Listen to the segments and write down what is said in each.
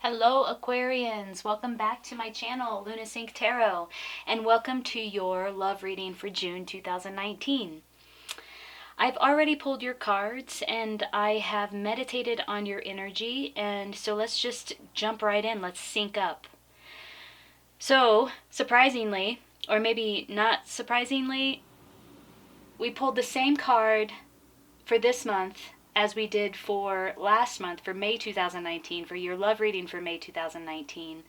Hello Aquarians, welcome back to my channel, Lunasync Tarot, and welcome to your love reading for June 2019. I've already pulled your cards and I have meditated on your energy, and so let's just jump right in, let's sync up. So, surprisingly, or maybe not surprisingly, we pulled the same card for this month as we did for last month, for May 2019, for your love reading for May 2019,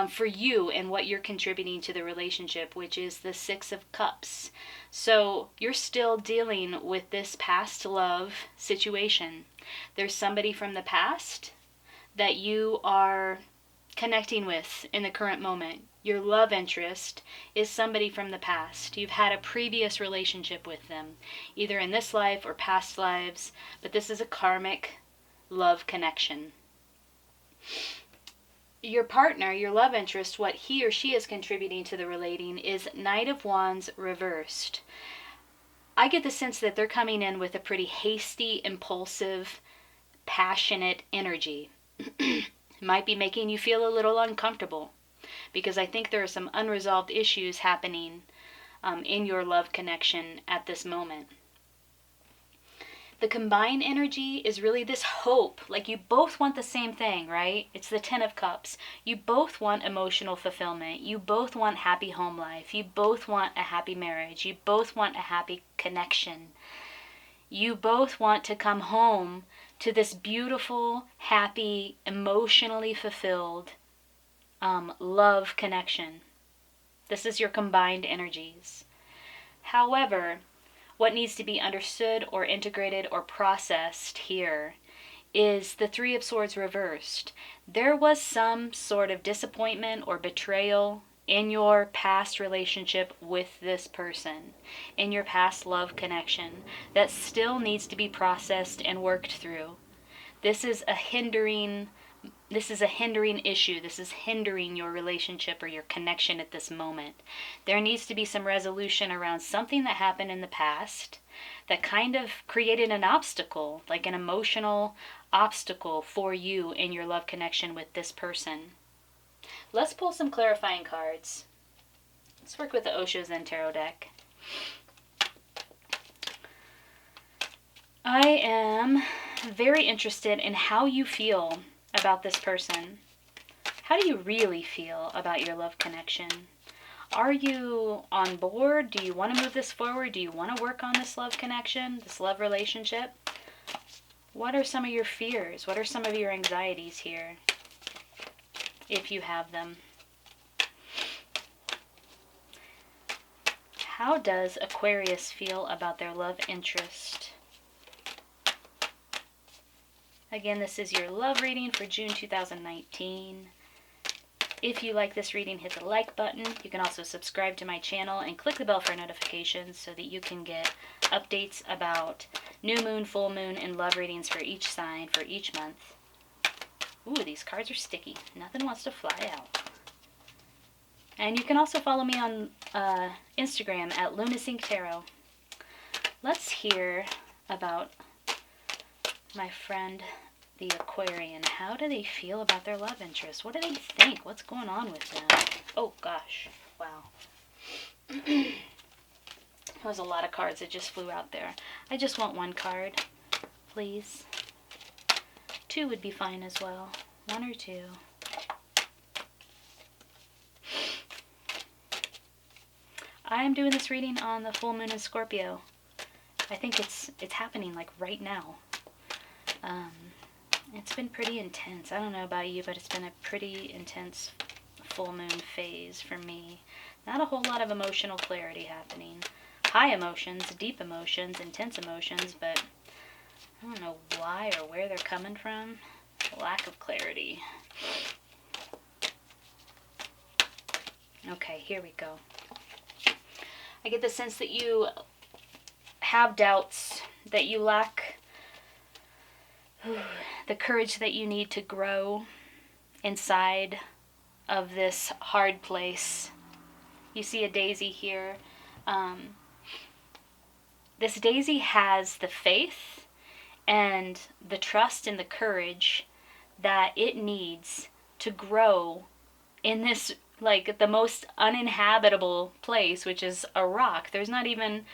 for you and what you're contributing to the relationship, which is the Six of Cups. So you're still dealing with this past love situation. There's somebody from the past that you are connecting with in the current moment. Your love interest is somebody from the past. You've had a previous relationship with them, either in this life or past lives, but this is a karmic love connection. Your partner, your love interest, what he or she is contributing to the relating is Knight of Wands reversed. I get the sense that they're coming in with a pretty hasty, impulsive, passionate energy. Might be making you feel a little uncomfortable, because I think there are some unresolved issues happening in your love connection at this moment. The combined energy is really this hope, like you both want the same thing, right? It's the Ten of Cups. You both want emotional fulfillment. You both want happy home life. You both want a happy marriage. You both want a happy connection. You both want to come home to this beautiful, happy, emotionally fulfilled love connection. This is your combined energies. However, what needs to be understood or integrated or processed here is the Three of Swords reversed. There was some sort of disappointment or betrayal in your past relationship with this person, in your past love connection, that still needs to be processed and worked through. This is a hindering issue. This is hindering your relationship or your connection at this moment. There needs to be some resolution around something that happened in the past that kind of created an obstacle, like an emotional obstacle for you in your love connection with this person. Let's pull some clarifying cards. Let's work with the Osho Zen Tarot deck. I am very interested in how you feel about this person. How do you really feel about your love connection? Are you on board? Do you want to move this forward? Do you want to work on this love connection, this love relationship? What are some of your fears? What are some of your anxieties here, if you have them? How does Aquarius feel about their love interest? Again, this is your love reading for June 2019. If you like this reading, hit the like button. You can also subscribe to my channel and click the bell for notifications so that you can get updates about new moon, full moon, and love readings for each sign for each month. Ooh, these cards are sticky. Nothing wants to fly out. And you can also follow me on Instagram at Lunasync Tarot. Let's hear about my friend the Aquarian. How do they feel about their love interest? What do they think? What's going on with them? Oh gosh, wow. There was a lot of cards that just flew out there. I just want one card, please. Two would be fine as well. One or two. I'm doing this reading on the full moon in Scorpio. I think it's happening like right now. It's been pretty intense. I don't know about you, but it's been a pretty intense full moon phase for me. Not a whole lot of emotional clarity happening. High emotions, deep emotions, intense emotions, but I don't know why or where they're coming from. Lack of clarity. Okay, here we go. I get the sense that you have doubts, that you lack the courage that you need to grow inside of this hard place. You see a daisy here. This daisy has the faith and the trust and the courage that it needs to grow in this, like, the most uninhabitable place, which is a rock. There's not even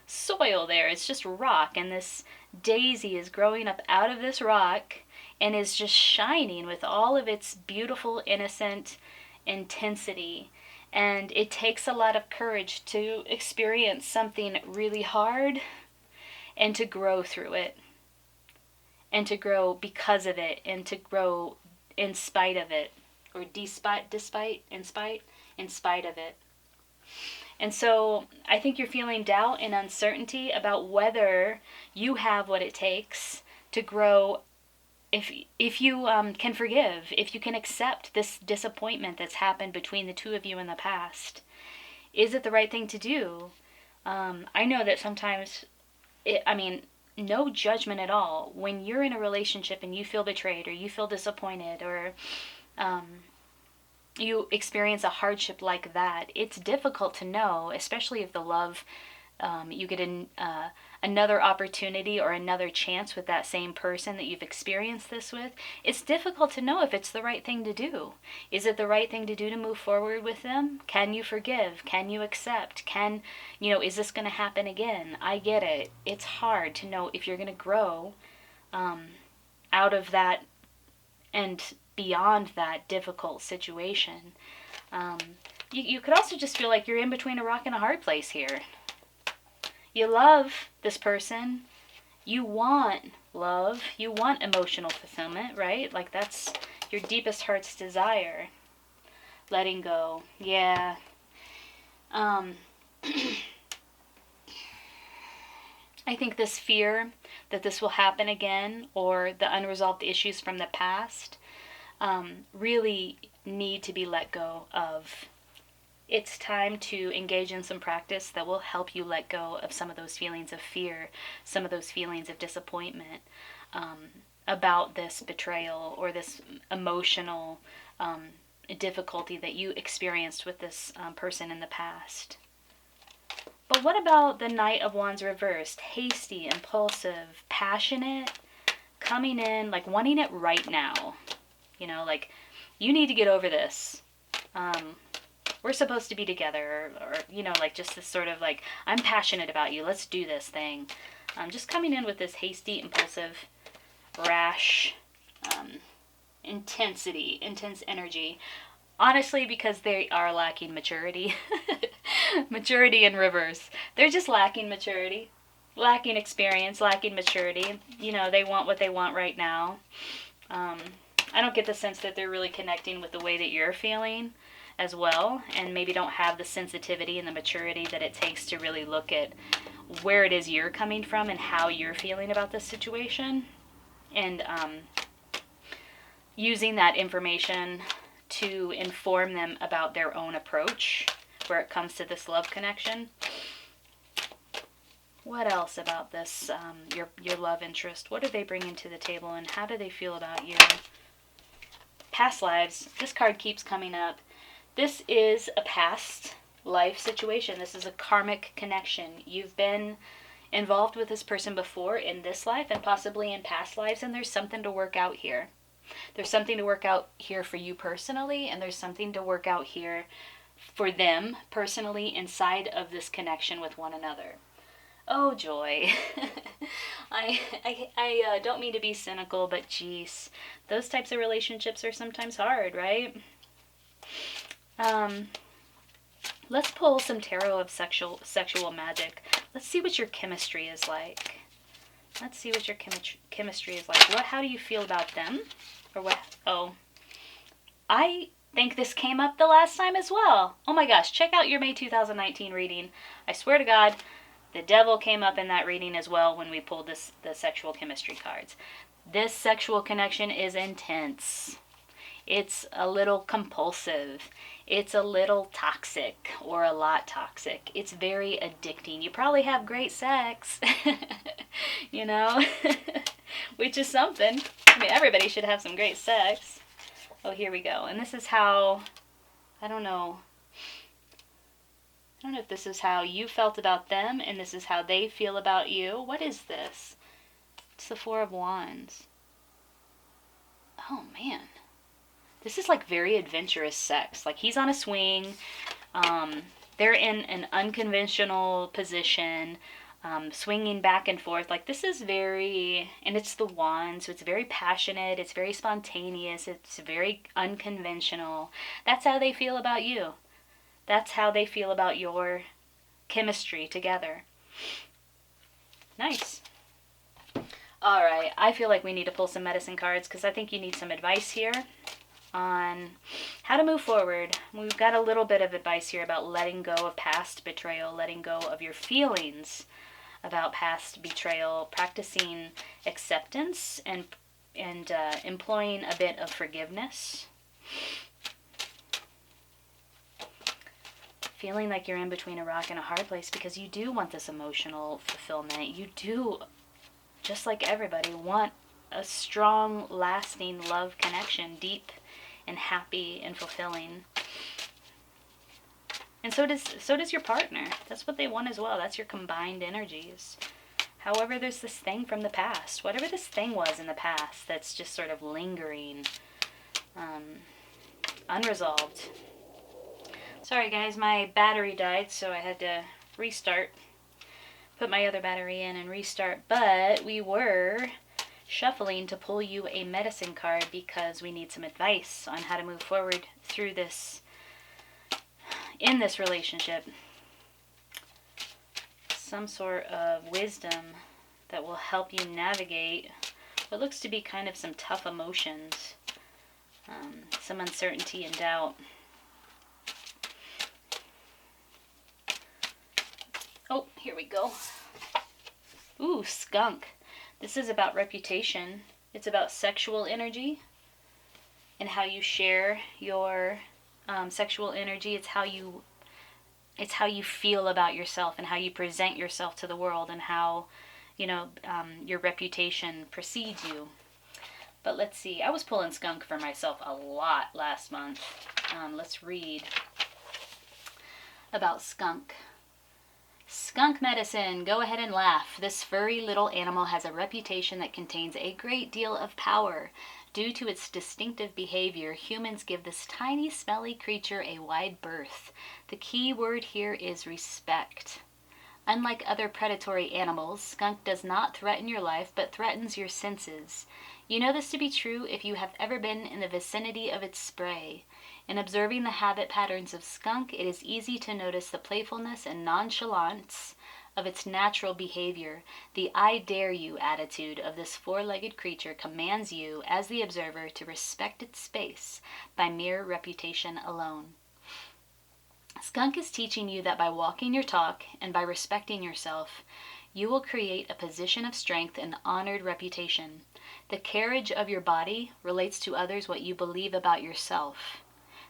soil there, it's just rock, and this daisy is growing up out of this rock and is just shining with all of its beautiful, innocent intensity. And it takes a lot of courage to experience something really hard and to grow through it, and to grow because of it, and to grow in spite of it, or in spite of it. And so I think you're feeling doubt and uncertainty about whether you have what it takes to grow. If you can forgive, if you can accept this disappointment that's happened between the two of you in the past, is it the right thing to do? I know that sometimes, no judgment at all. When you're in a relationship and you feel betrayed, or you feel disappointed, or you experience a hardship like that, it's difficult to know, especially if the love, you get another opportunity or another chance with that same person that you've experienced this with. It's difficult to know if it's the right thing to do. Is it the right thing to do to move forward with them? Can you forgive? Can you accept? Is this going to happen again? I get it. It's hard to know if you're going to grow out of that and beyond that difficult situation. You could also just feel like you're in between a rock and a hard place here. You love this person. You want love. You want emotional fulfillment, right? Like, that's your deepest heart's desire. Letting go. Yeah. I think this fear that this will happen again, or the unresolved issues from the past, really need to be let go of. It's time to engage in some practice that will help you let go of some of those feelings of fear, some of those feelings of disappointment about this betrayal or this emotional difficulty that you experienced with this person in the past. But what about the Knight of Wands reversed? Hasty, impulsive, passionate, coming in, like wanting it right now. Like, you need to get over this. We're supposed to be together, or like, just this sort of like, I'm passionate about you, let's do this thing. Just coming in with this hasty, impulsive, rash, intense energy. Honestly, because they are lacking maturity. Maturity in reverse. They're just lacking maturity, lacking experience, lacking maturity. They want what they want right now. I don't get the sense that they're really connecting with the way that you're feeling as well, and maybe don't have the sensitivity and the maturity that it takes to really look at where it is you're coming from and how you're feeling about this situation, and using that information to inform them about their own approach where it comes to this love connection. What else about this, your love interest? What are they bringing to the table, and how do they feel about you? Past lives. This card keeps coming up. This is a past life situation. This is a karmic connection. You've been involved with this person before in this life and possibly in past lives, and there's something to work out here. There's something to work out here for you personally, and there's something to work out here for them personally inside of this connection with one another. Oh, joy. I don't mean to be cynical, but geez, those types of relationships are sometimes hard, right? Let's pull some tarot of sexual magic. Let's see what your chemistry is like. Let's see what your chemistry is like. How do you feel about them? Or what? Oh, I think this came up the last time as well. Oh my gosh, check out your May 2019 reading. I swear to God, the devil came up in that reading as well when we pulled the sexual chemistry cards. This sexual connection is intense. It's a little compulsive. It's a little toxic, or a lot toxic. It's very addicting. You probably have great sex, which is something. Everybody should have some great sex. Oh, here we go. And this is how, I don't know if this is how you felt about them, and this is how they feel about you. What is this? It's the Four of Wands. Oh, Oh, man. This is like very adventurous sex. Like he's on a swing. They're in an unconventional position, swinging back and forth. Like this is very, and it's the wand, so it's very passionate. It's very spontaneous. It's very unconventional. That's how they feel about you. That's how they feel about your chemistry together. Nice. All right, I feel like we need to pull some medicine cards because I think you need some advice here on how to move forward. We've got a little bit of advice here about letting go of past betrayal, letting go of your feelings about past betrayal, practicing acceptance, and employing a bit of forgiveness. Feeling like you're in between a rock and a hard place because you do want this emotional fulfillment. You do, just like everybody, want a strong, lasting love connection, deep and happy and fulfilling. And so does your partner. That's what they want as well. That's your combined energies. However, there's this thing from the past. Whatever this thing was in the past that's just sort of lingering, unresolved. Sorry guys, my battery died, so I had to restart. Put my other battery in and restart. But we were shuffling to pull you a medicine card because we need some advice on how to move forward through this, in this relationship. Some sort of wisdom that will help you navigate what looks to be kind of some tough emotions, some uncertainty and doubt. Oh, here we go. Ooh, skunk. This is about reputation. It's about sexual energy and how you share your sexual energy. It's how you feel about yourself and how you present yourself to the world and how, your reputation precedes you. But let's see. I was pulling skunk for myself a lot last month. Let's read about skunk. Skunk medicine, go ahead and laugh. This furry little animal has a reputation that contains a great deal of power. Due to its distinctive behavior, humans give this tiny, smelly creature a wide berth. The key word here is respect. Unlike other predatory animals, skunk does not threaten your life, but threatens your senses. You know this to be true if you have ever been in the vicinity of its spray. In observing the habit patterns of skunk, it is easy to notice the playfulness and nonchalance of its natural behavior. The I dare you attitude of this four-legged creature commands you, as the observer, to respect its space by mere reputation alone. Skunk is teaching you that by walking your talk and by respecting yourself, you will create a position of strength and honored reputation. The carriage of your body relates to others what you believe about yourself.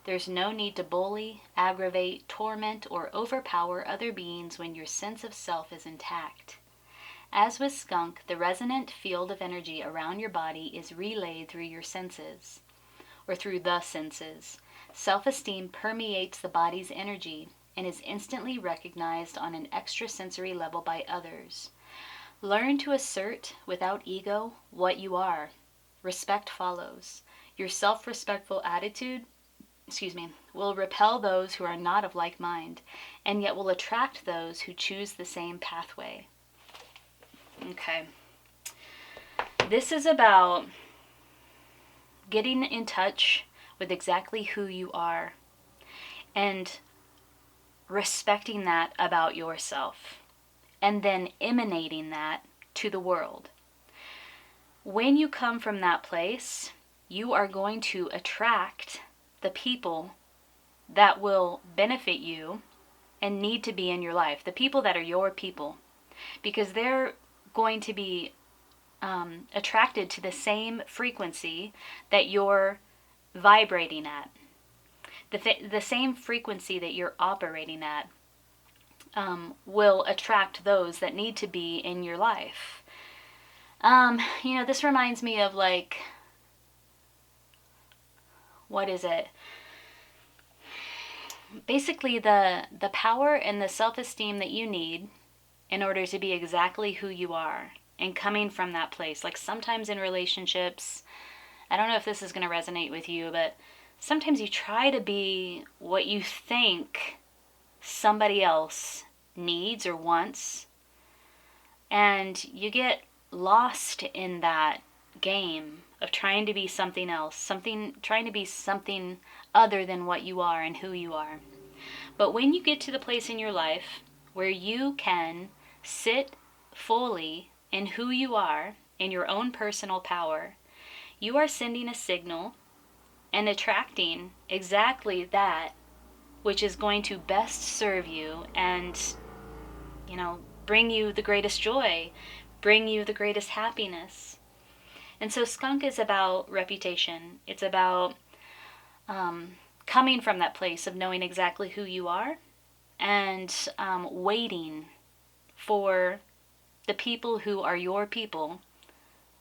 There's no need to bully, aggravate, torment, or overpower other beings when your sense of self is intact. As with skunk, the resonant field of energy around your body is relayed through your senses, or through the senses. Self-esteem permeates the body's energy and is instantly recognized on an extrasensory level by others. Learn to assert, without ego, what you are. Respect follows. Your self-respectful attitude will repel those who are not of like mind, and yet will attract those who choose the same pathway. Okay. This is about getting in touch with exactly who you are and respecting that about yourself and then emanating that to the world. When you come from that place, you are going to attract the people that will benefit you and need to be in your life, the people that are your people, because they're going to be attracted to the same frequency that you're vibrating at, the same frequency that you're operating at will attract those that need to be in your life. This reminds me of what is it? Basically the power and the self-esteem that you need in order to be exactly who you are and coming from that place. Like sometimes in relationships, I don't know if this is going to resonate with you, but sometimes you try to be what you think somebody else needs or wants, and you get lost in that game of trying to be something else, trying to be something other than what you are and who you are. But when you get to the place in your life where you can sit fully in who you are, in your own personal power, you are sending a signal and attracting exactly that which is going to best serve you and, bring you the greatest joy, bring you the greatest happiness. And so skunk is about reputation. It's about coming from that place of knowing exactly who you are and waiting for the people who are your people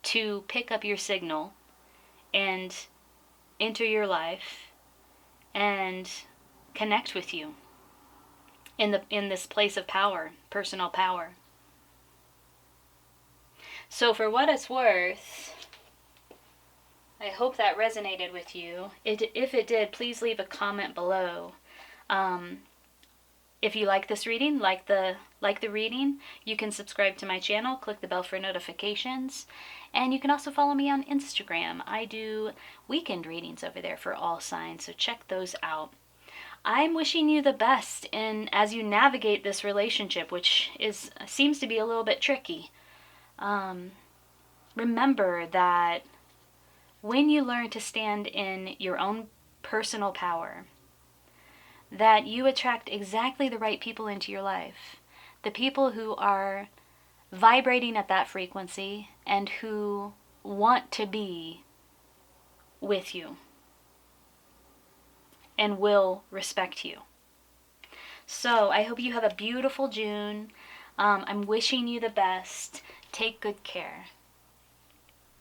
to pick up your signal and enter your life and connect with you in this place of power, personal power. So for what it's worth, I hope that resonated with you. If it did, please leave a comment below. If you like this reading, like the reading, you can subscribe to my channel, click the bell for notifications, and you can also follow me on Instagram. I do weekend readings over there for all signs, so check those out. I'm wishing you the best as you navigate this relationship, which seems to be a little bit tricky. Remember that when you learn to stand in your own personal power, that you attract exactly the right people into your life. The people who are vibrating at that frequency and who want to be with you and will respect you. So I hope you have a beautiful June. I'm wishing you the best. Take good care.